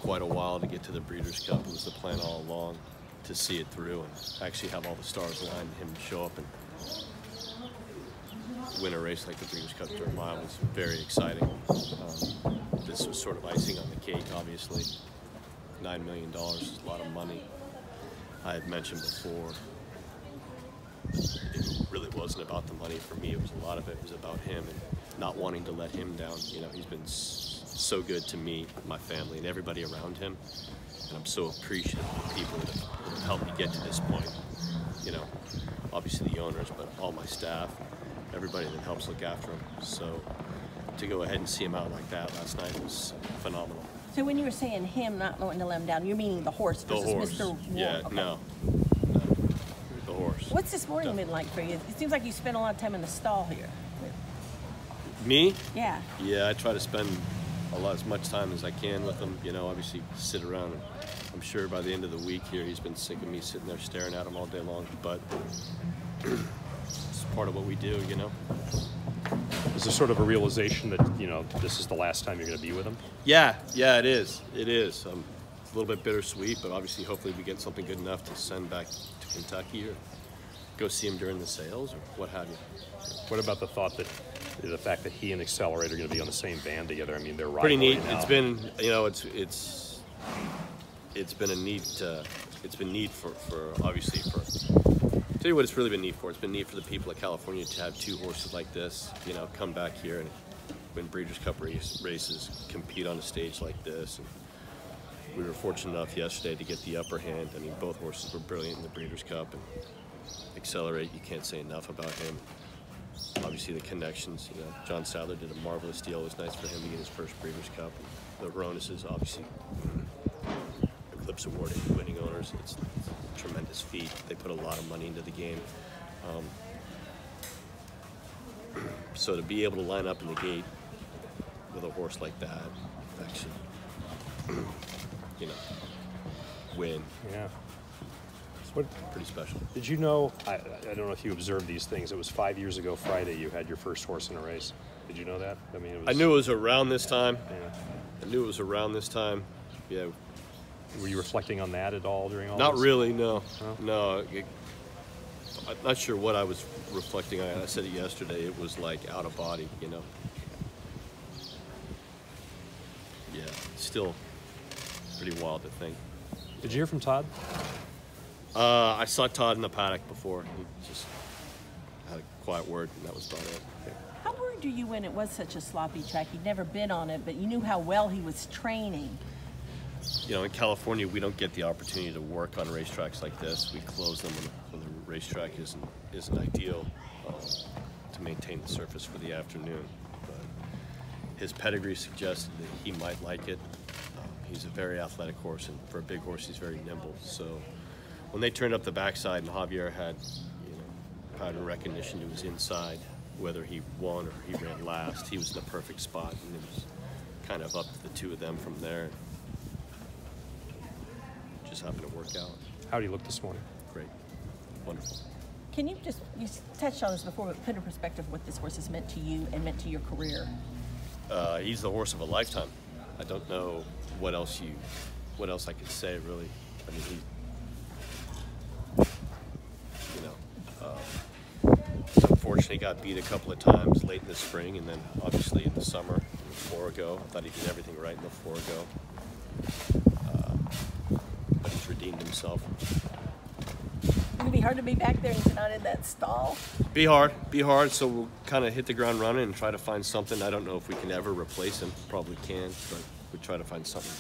quite a while to get to the Breeders' Cup. It was the plan all along to see it through and actually have all the stars aligned to him to show up and win a race like the Breeders' Cup Dirt Mile was very exciting. This was sort of icing on the cake, obviously. $9 million is a lot of money. I had mentioned before, it really wasn't about the money for me. It was a lot of it was about him and not wanting to let him down. You know, he's been so good to me, my family, and everybody around him. And I'm so appreciative of the people that have helped me get to this point. You know, obviously the owners, but all my staff, everybody that helps look after him. So to go ahead and see him out like that last night was phenomenal. So when you were saying him not wanting to let him down, you're meaning the horse versus Mr. War? Yeah, okay. no, the horse. What's this morning been like for you? It seems like you spent a lot of time in the stall here. Me? Yeah. Yeah, I try to spend as much time as I can with him. You know, obviously sit around. And I'm sure by the end of the week here, he's been sick of me sitting there staring at him all day long. But it's part of what we do, you know. Is there sort of a realization that, you know, this is the last time you're going to be with him? Yeah, it is. It is. It's a little bit bittersweet, but obviously, hopefully, we get something good enough to send back to Kentucky or go see him during the sales or what have you. What about the fact that he and Accelerate are going to be on the same band together? I mean, they're right. Pretty neat. Now. It's been, you know, it's been a neat. It's been neat for obviously for. Tell you what, it's really been neat for. It's been neat for the people of California to have two horses like this, you know, come back here and win Breeders' Cup races, compete on a stage like this. And we were fortunate enough yesterday to get the upper hand. I mean, both horses were brilliant in the Breeders' Cup, and Accelerate, you can't say enough about him. Obviously, the connections. You know, John Sadler did a marvelous deal. It was nice for him to get his first Breeders' Cup. And the Ronuses, obviously, Eclipse Award winning owners. It's a tremendous feat. They put a lot of money into the game. So to be able to line up in the gate with a horse like that, actually, you know, win. Yeah. Pretty special. Did you know, I don't know if you observed these things, it was 5 years ago Friday you had your first horse in a race. Did you know that? I mean, I knew it was around this time. Yeah. I knew it was around this time. Yeah. Were you reflecting on that at all during all Not this? really, no. Huh? No. I'm not sure what I was reflecting on. I said it yesterday. It was like out of body, you know. Yeah, still pretty wild to think. Did you hear from Todd? I saw Todd in the paddock before. He just had a quiet word, and that was about it. Yeah. How worried are you when it was such a sloppy track? You'd never been on it, but you knew how well he was training. You know, in California, we don't get the opportunity to work on racetracks like this. We close them when the racetrack isn't ideal to maintain the surface for the afternoon. But his pedigree suggested that he might like it. He's a very athletic horse, and for a big horse, he's very nimble. So when they turned up the backside and Javier had, you know, pattern recognition to his inside, whether he won or he ran last, he was in the perfect spot, and it was kind of up to the two of them from there. Just happened to work out. How did he look this morning? Great. Wonderful. Can you touched on this before, but put in perspective what this horse has meant to you and meant to your career? He's the horse of a lifetime. I don't know what else I could say, really. I mean, he's unfortunately got beat a couple of times late in the spring, and then obviously in the summer, in the Forego. I thought he did everything right in the Forego. But he's redeemed himself. It'd be hard to be back there and not in that stall. Be hard, so we'll kind of hit the ground running and try to find something. I don't know if we can ever replace him, probably can, but we'll try to find something.